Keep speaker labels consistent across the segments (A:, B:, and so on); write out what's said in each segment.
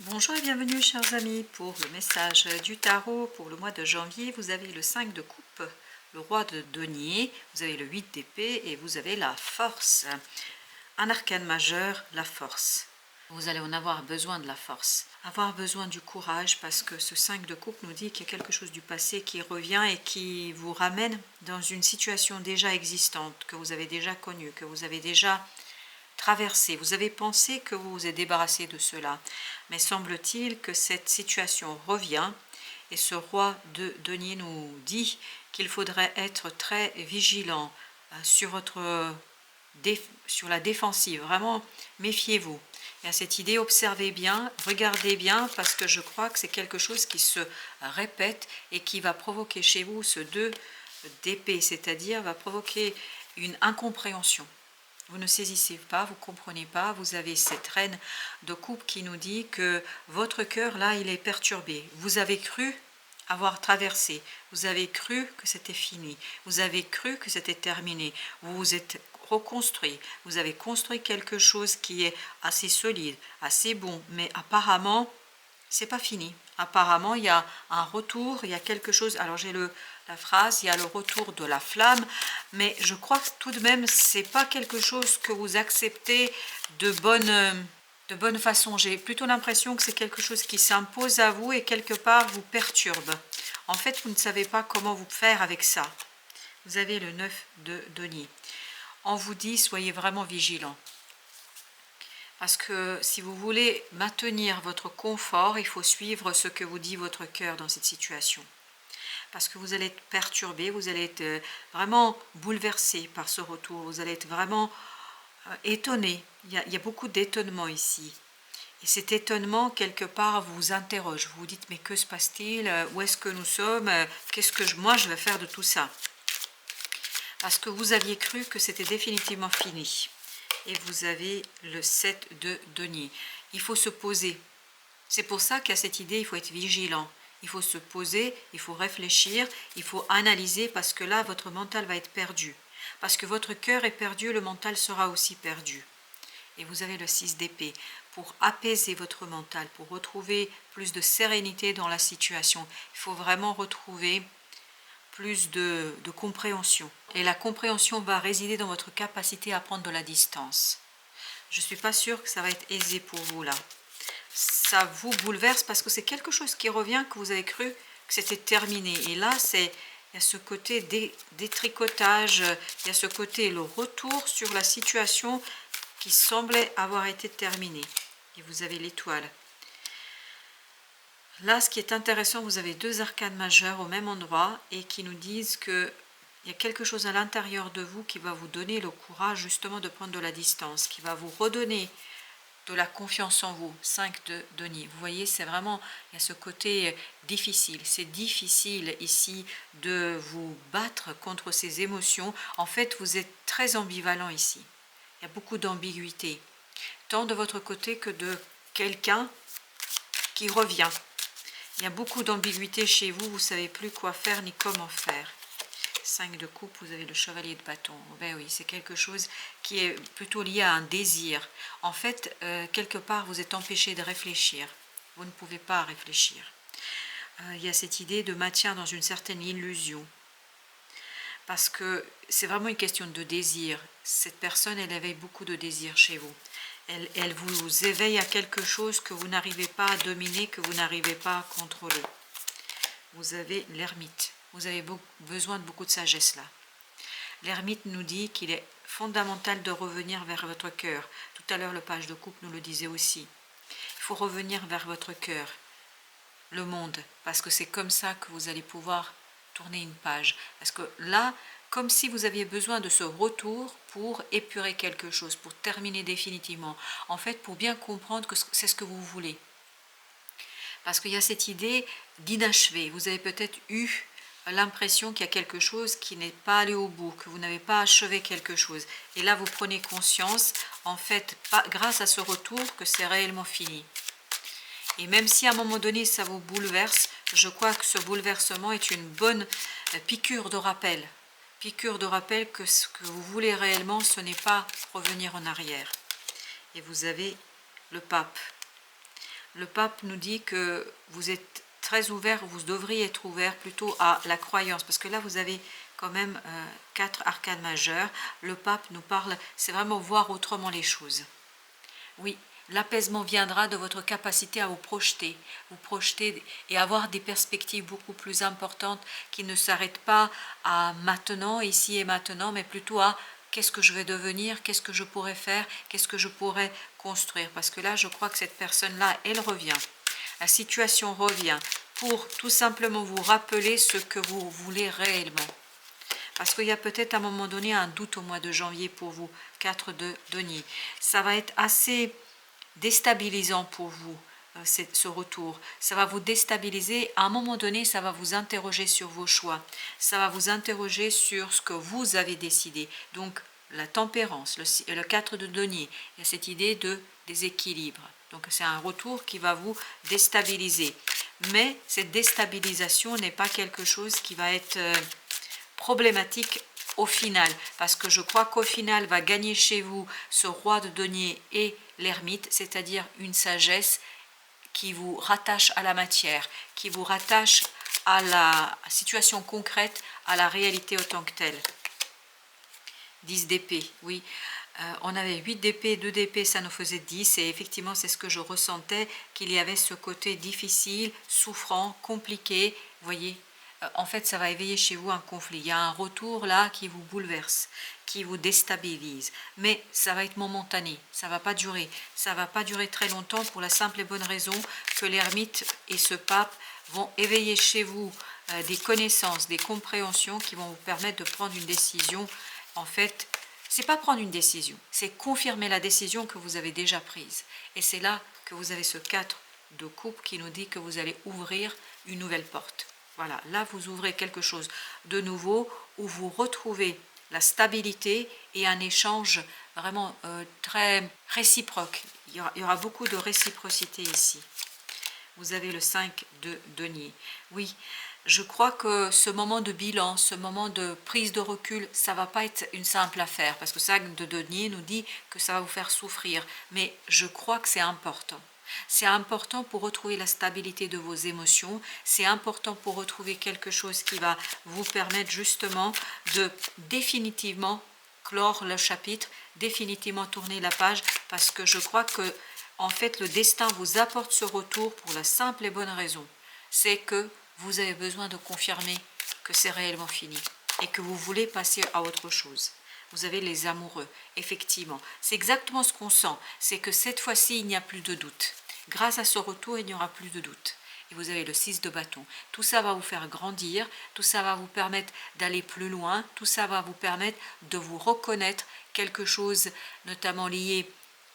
A: Bonjour et bienvenue chers amis pour le message du tarot pour le mois de janvier. Vous avez le 5 de coupe, le roi de denier, vous avez le 8 d'épée et vous avez la force. Un arcane majeur, la force. Vous allez en avoir besoin de la force, avoir besoin du courage parce que ce 5 de coupe nous dit qu'il y a quelque chose du passé qui revient et qui vous ramène dans une situation déjà existante, que vous avez déjà connue, que vous avez déjà traversé. Vous avez pensé que vous vous êtes débarrassé de cela, mais semble-t-il que cette situation revient et ce roi de denier nous dit qu'il faudrait être très vigilant sur sur la défensive. Vraiment, méfiez-vous. Il y a cette idée, observez bien, regardez bien, parce que je crois que c'est quelque chose qui se répète et qui va provoquer chez vous ce 2 d'épée, c'est-à-dire va provoquer une incompréhension. Vous ne saisissez pas, vous ne comprenez pas, vous avez cette reine de coupe qui nous dit que votre cœur, là, il est perturbé. Vous avez cru avoir traversé, vous avez cru que c'était fini, vous avez cru que c'était terminé, vous vous êtes reconstruit, vous avez construit quelque chose qui est assez solide, assez bon, mais apparemment, c'est pas fini. Apparemment, il y a un retour, il y a quelque chose. Alors j'ai la phrase, il y a le retour de la flamme, mais je crois que tout de même, c'est pas quelque chose que vous acceptez de bonne façon. J'ai plutôt l'impression que c'est quelque chose qui s'impose à vous et quelque part vous perturbe. En fait, vous ne savez pas comment vous faire avec ça. Vous avez le 9 de denier. On vous dit, soyez vraiment vigilants. Parce que si vous voulez maintenir votre confort, il faut suivre ce que vous dit votre cœur dans cette situation. Parce que vous allez être perturbé, vous allez être vraiment bouleversé par ce retour, vous allez être vraiment étonné. Il y a beaucoup d'étonnement ici. Et cet étonnement, quelque part, vous interroge. Vous vous dites, mais que se passe-t-il? Où est-ce que nous sommes? Qu'est-ce que moi je vais faire de tout ça? Parce que vous aviez cru que c'était définitivement fini. Et vous avez le 7 de denier. Il faut se poser. C'est pour ça qu'il y a cette idée, il faut être vigilant. Il faut se poser, il faut réfléchir, il faut analyser parce que là, votre mental va être perdu. Parce que votre cœur est perdu, le mental sera aussi perdu. Et vous avez le 6 d'épée. Pour apaiser votre mental, pour retrouver plus de sérénité dans la situation, il faut vraiment retrouver plus de compréhension. Et la compréhension va résider dans votre capacité à prendre de la distance. Je ne suis pas sûre que ça va être aisé pour vous là. Ça vous bouleverse parce que c'est quelque chose qui revient, que vous avez cru que c'était terminé. Et là, il y a ce côté détricotage, il y a ce côté, le retour sur la situation qui semblait avoir été terminée. Et vous avez l'étoile. Là, ce qui est intéressant, vous avez deux arcanes majeures au même endroit et qui nous disent qu'il y a quelque chose à l'intérieur de vous qui va vous donner le courage justement de prendre de la distance, qui va vous redonner de la confiance en vous. 5 de denier. Vous voyez, c'est vraiment, il y a ce côté difficile. C'est difficile ici de vous battre contre ces émotions. En fait, vous êtes très ambivalent ici. Il y a beaucoup d'ambiguïté, tant de votre côté que de quelqu'un qui revient. Il y a beaucoup d'ambiguïté chez vous, vous ne savez plus quoi faire ni comment faire. 5 de coupe, vous avez le chevalier de bâton. Ben oui, c'est quelque chose qui est plutôt lié à un désir. En fait, quelque part, vous êtes empêché de réfléchir. Vous ne pouvez pas réfléchir. Il y a cette idée de maintien dans une certaine illusion. Parce que c'est vraiment une question de désir. Cette personne, elle éveille beaucoup de désir chez vous. Elle vous éveille à quelque chose que vous n'arrivez pas à dominer, que vous n'arrivez pas à contrôler. Vous avez l'ermite. Vous avez besoin de beaucoup de sagesse là. L'ermite nous dit qu'il est fondamental de revenir vers votre cœur. Tout à l'heure, le page de coupe nous le disait aussi. Il faut revenir vers votre cœur, le monde, parce que c'est comme ça que vous allez pouvoir tourner une page. Parce que là, comme si vous aviez besoin de ce retour pour épurer quelque chose, pour terminer définitivement. En fait, pour bien comprendre que c'est ce que vous voulez. Parce qu'il y a cette idée d'inachevé. Vous avez peut-être eu l'impression qu'il y a quelque chose qui n'est pas allé au bout, que vous n'avez pas achevé quelque chose. Et là, vous prenez conscience, en fait, grâce à ce retour, que c'est réellement fini. Et même si à un moment donné, ça vous bouleverse, je crois que ce bouleversement est une bonne piqûre de rappel. Piqûre de rappel que ce que vous voulez réellement, ce n'est pas revenir en arrière. Et vous avez le pape. le pape nous dit que vous êtes très ouvert, vous devriez être ouvert plutôt à la croyance, parce que là vous avez quand même 4 arcanes majeures. Le pape nous parle, c'est vraiment voir autrement les choses. Oui, l'apaisement viendra de votre capacité à vous projeter et avoir des perspectives beaucoup plus importantes qui ne s'arrêtent pas à maintenant, ici et maintenant, mais plutôt à qu'est-ce que je vais devenir, qu'est-ce que je pourrais faire, qu'est-ce que je pourrais construire. Parce que là, je crois que cette personne-là, elle revient. La situation revient pour tout simplement vous rappeler ce que vous voulez réellement. Parce qu'il y a peut-être à un moment donné un doute au mois de janvier pour vous, 4 de denier. Ça va être assez déstabilisant pour vous, ce retour. Ça va vous déstabiliser. À un moment donné, ça va vous interroger sur vos choix. Ça va vous interroger sur ce que vous avez décidé. Donc, la tempérance, le 4 de denier, il y a cette idée de déséquilibre. Donc, c'est un retour qui va vous déstabiliser. Mais cette déstabilisation n'est pas quelque chose qui va être problématique au final, parce que je crois qu'au final va gagner chez vous ce roi de denier et l'ermite, c'est-à-dire une sagesse qui vous rattache à la matière, qui vous rattache à la situation concrète, à la réalité autant que telle. 10 d'épée, oui. On avait 8 d'épée, 2 d'épée, ça nous faisait 10, et effectivement c'est ce que je ressentais, qu'il y avait ce côté difficile, souffrant, compliqué, vous voyez. En fait, ça va éveiller chez vous un conflit. Il y a un retour là qui vous bouleverse, qui vous déstabilise. Mais ça va être momentané, ça ne va pas durer. Ça ne va pas durer très longtemps pour la simple et bonne raison que l'ermite et ce pape vont éveiller chez vous des connaissances, des compréhensions qui vont vous permettre de prendre une décision. En fait, c'est pas prendre une décision, c'est confirmer la décision que vous avez déjà prise. Et c'est là que vous avez ce 4 de coupe qui nous dit que vous allez ouvrir une nouvelle porte. Voilà, là vous ouvrez quelque chose de nouveau où vous retrouvez la stabilité et un échange vraiment très réciproque. Il y aura beaucoup de réciprocité ici. Vous avez le 5 de denier. Oui, je crois que ce moment de bilan, ce moment de prise de recul, ça ne va pas être une simple affaire, parce que 5 de denier nous dit que ça va vous faire souffrir. Mais je crois que c'est important. C'est important pour retrouver la stabilité de vos émotions. C'est important pour retrouver quelque chose qui va vous permettre justement de définitivement clore le chapitre, définitivement tourner la page, parce que je crois que en fait le destin vous apporte ce retour pour la simple et bonne raison. C'est que vous avez besoin de confirmer que c'est réellement fini et que vous voulez passer à autre chose. Vous avez les amoureux, effectivement. C'est exactement ce qu'on sent, c'est que cette fois-ci, il n'y a plus de doute. Grâce à ce retour, il n'y aura plus de doute. Et vous avez le 6 de bâton. Tout ça va vous faire grandir, tout ça va vous permettre d'aller plus loin, tout ça va vous permettre de vous reconnaître quelque chose, notamment lié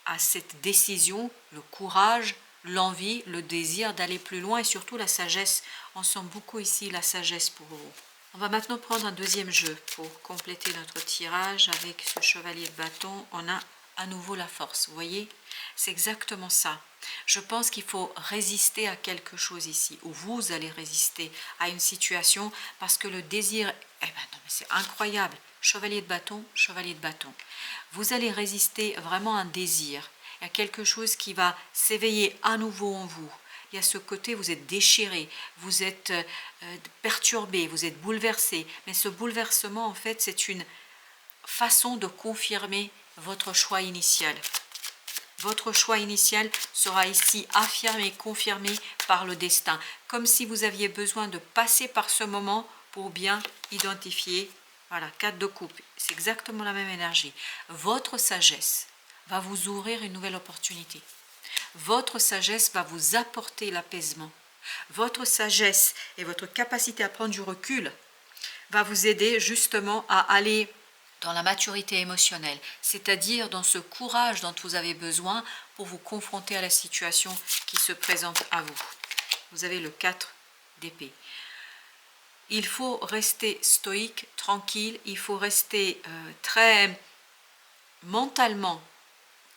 A: à cette décision, le courage, l'envie, le désir d'aller plus loin et surtout la sagesse. On sent beaucoup ici la sagesse pour vous. On va maintenant prendre un deuxième jeu pour compléter notre tirage avec ce chevalier de bâton. On a à nouveau la force, vous voyez, c'est exactement ça. Je pense qu'il faut résister à quelque chose ici, ou vous allez résister à une situation parce que le désir, eh ben non, mais c'est incroyable. Chevalier de bâton, chevalier de bâton. Vous allez résister vraiment à un désir, à quelque chose qui va s'éveiller à nouveau en vous. Il y a ce côté, vous êtes déchiré, vous êtes perturbé, vous êtes bouleversé. Mais ce bouleversement, en fait, c'est une façon de confirmer votre choix initial. Votre choix initial sera ici affirmé, confirmé par le destin. Comme si vous aviez besoin de passer par ce moment pour bien identifier. Voilà, 4 de coupe, c'est exactement la même énergie. Votre sagesse va vous ouvrir une nouvelle opportunité. Votre sagesse va vous apporter l'apaisement. Votre sagesse et votre capacité à prendre du recul va vous aider justement à aller dans la maturité émotionnelle, c'est-à-dire dans ce courage dont vous avez besoin pour vous confronter à la situation qui se présente à vous. Vous avez le 4 d'épée. Il faut rester stoïque, tranquille, il faut rester très mentalement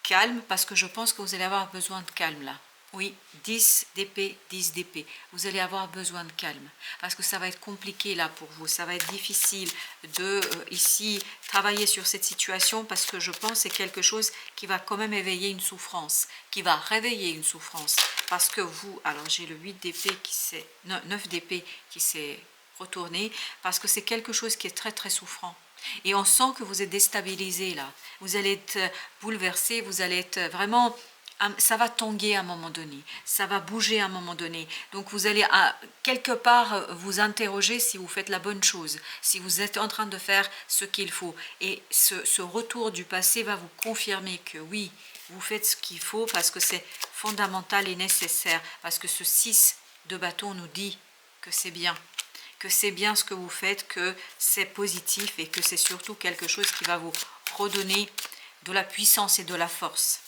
A: calme, parce que je pense que vous allez avoir besoin de calme là. Oui, 10 d'épée, 10 d'épée. Vous allez avoir besoin de calme parce que ça va être compliqué là pour vous. Ça va être difficile de ici travailler sur cette situation parce que je pense que c'est quelque chose qui va quand même éveiller une souffrance, qui va réveiller une souffrance. Parce que vous, alors j'ai le 8 d'épée qui s'est, 9 d'épée qui s'est retourné parce que c'est quelque chose qui est très très souffrant. Et on sent que vous êtes déstabilisé là. Vous allez être bouleversé, vous allez être vraiment... ça va tanguer à un moment donné, ça va bouger à un moment donné. Donc vous allez quelque part vous interroger si vous faites la bonne chose, si vous êtes en train de faire ce qu'il faut. Et ce retour du passé va vous confirmer que oui, vous faites ce qu'il faut parce que c'est fondamental et nécessaire. Parce que ce 6 de bâton nous dit que c'est bien ce que vous faites, que c'est positif et que c'est surtout quelque chose qui va vous redonner de la puissance et de la force.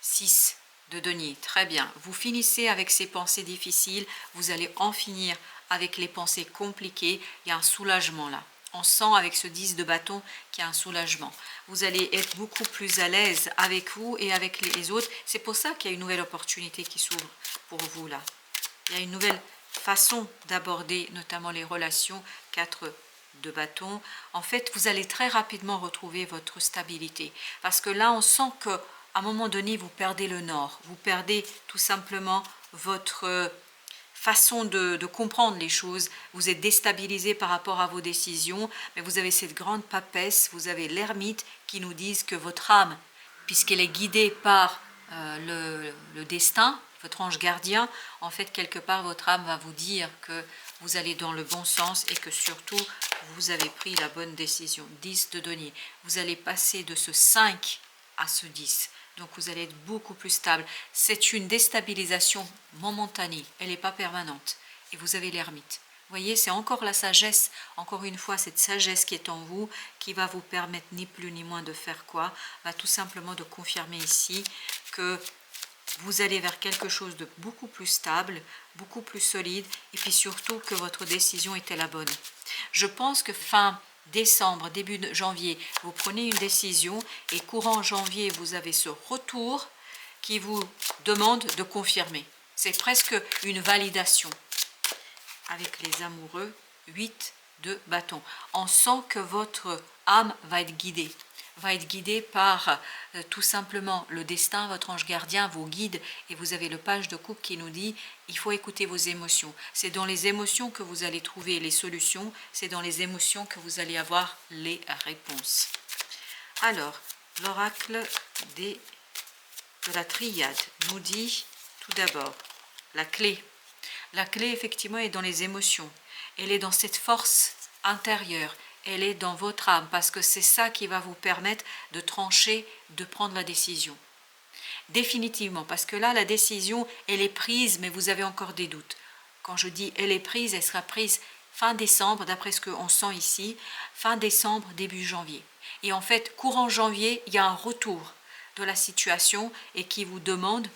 A: 6 de denier, très bien. Vous finissez avec ces pensées difficiles, vous allez en finir avec les pensées compliquées. Il y a un soulagement là. On sent avec ce 10 de bâton qu'il y a un soulagement. Vous allez être beaucoup plus à l'aise avec vous et avec les autres. C'est pour ça qu'il y a une nouvelle opportunité qui s'ouvre pour vous là. Il y a une nouvelle façon d'aborder notamment les relations. 4 de bâton. En fait, vous allez très rapidement retrouver votre stabilité. Parce que là, on sent que à un moment donné, vous perdez le nord, vous perdez tout simplement votre façon de comprendre les choses, vous êtes déstabilisé par rapport à vos décisions, mais vous avez cette grande papesse, vous avez l'ermite qui nous disent que votre âme, puisqu'elle est guidée par le destin, votre ange gardien, en fait, quelque part, votre âme va vous dire que vous allez dans le bon sens et que surtout, vous avez pris la bonne décision. 10 de denier, vous allez passer de ce 5 à ce 10. Donc vous allez être beaucoup plus stable. C'est une déstabilisation momentanée, elle n'est pas permanente. Et vous avez l'ermite. Vous voyez, c'est encore la sagesse, encore une fois, cette sagesse qui est en vous, qui va vous permettre ni plus ni moins de faire quoi, va tout simplement de confirmer ici que vous allez vers quelque chose de beaucoup plus stable, beaucoup plus solide, et puis surtout que votre décision était la bonne. Je pense que fin décembre, début de janvier, vous prenez une décision et courant janvier, vous avez ce retour qui vous demande de confirmer. C'est presque une validation. Avec les amoureux, 8 de bâton. On sent que votre âme va être guidée par tout simplement le destin, votre ange gardien, vos guides, et vous avez le page de coupe qui nous dit il faut écouter vos émotions. C'est dans les émotions que vous allez trouver les solutions, c'est dans les émotions que vous allez avoir les réponses. Alors, l'oracle de la triade nous dit tout d'abord la clé. La clé, effectivement, est dans les émotions. Elle est dans cette force intérieure. Elle est dans votre âme, parce que c'est ça qui va vous permettre de trancher, de prendre la décision. Définitivement, parce que là, la décision, elle est prise, mais vous avez encore des doutes. Quand je dis elle est prise, elle sera prise fin décembre, d'après ce qu'on sent ici, fin décembre, début janvier. Et en fait, courant janvier, il y a un retour de la situation et qui vous demande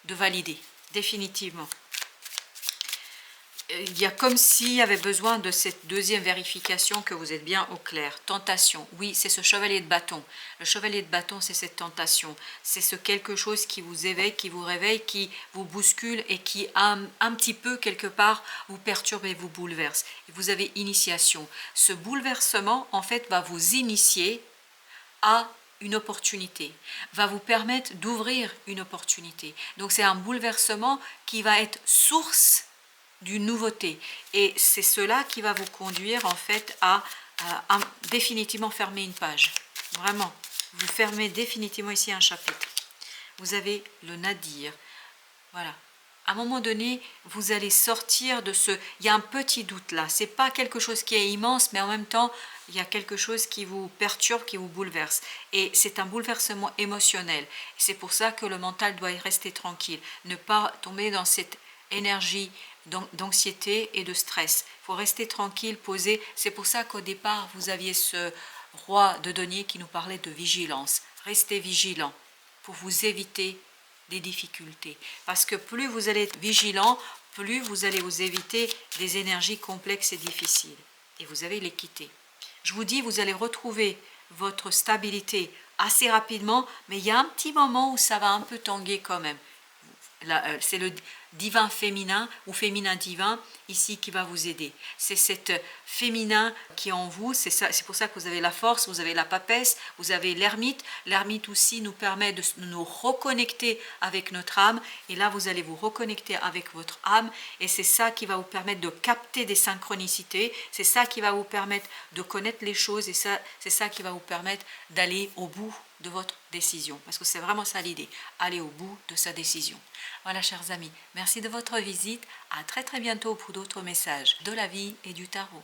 A: de valider, définitivement. Il y a comme s'il y avait besoin de cette deuxième vérification que vous êtes bien au clair. Tentation, oui, c'est ce chevalier de bâton. Le chevalier de bâton, c'est cette tentation. C'est ce quelque chose qui vous éveille, qui vous réveille, qui vous bouscule et qui, un petit peu, quelque part, vous perturbe et vous bouleverse. Et vous avez initiation. Ce bouleversement, en fait, va vous initier à une opportunité, va vous permettre d'ouvrir une opportunité. Donc, c'est un bouleversement qui va être source d'une nouveauté, et c'est cela qui va vous conduire en fait à définitivement fermer une page. Vraiment, vous fermez définitivement ici un chapitre. Vous avez le nadir. Voilà. À un moment donné, vous allez sortir de ce... Il y a un petit doute là. C'est pas quelque chose qui est immense, mais en même temps, il y a quelque chose qui vous perturbe, qui vous bouleverse. Et c'est un bouleversement émotionnel. C'est pour ça que le mental doit rester tranquille. Ne pas tomber dans cette énergie d'anxiété et de stress. Il faut rester tranquille, posé. C'est pour ça qu'au départ, vous aviez ce roi de denier qui nous parlait de vigilance. Restez vigilant pour vous éviter des difficultés. Parce que plus vous allez être vigilant, plus vous allez vous éviter des énergies complexes et difficiles. Et vous avez l'équité. Je vous dis, vous allez retrouver votre stabilité assez rapidement, mais il y a un petit moment où ça va un peu tanguer quand même. C'est le divin féminin ou féminin divin ici qui va vous aider. C'est cette féminin qui est en vous, c'est pour ça que vous avez la force, vous avez la papesse, vous avez l'ermite. L'ermite aussi nous permet de nous reconnecter avec notre âme, et là vous allez vous reconnecter avec votre âme, et c'est ça qui va vous permettre de capter des synchronicités, c'est ça qui va vous permettre de connaître les choses, et c'est ça qui va vous permettre d'aller au bout de votre décision, parce que c'est vraiment ça l'idée, aller au bout de sa décision. Voilà, chers amis, merci de votre visite, à très bientôt pour d'autres messages de la vie et du tarot.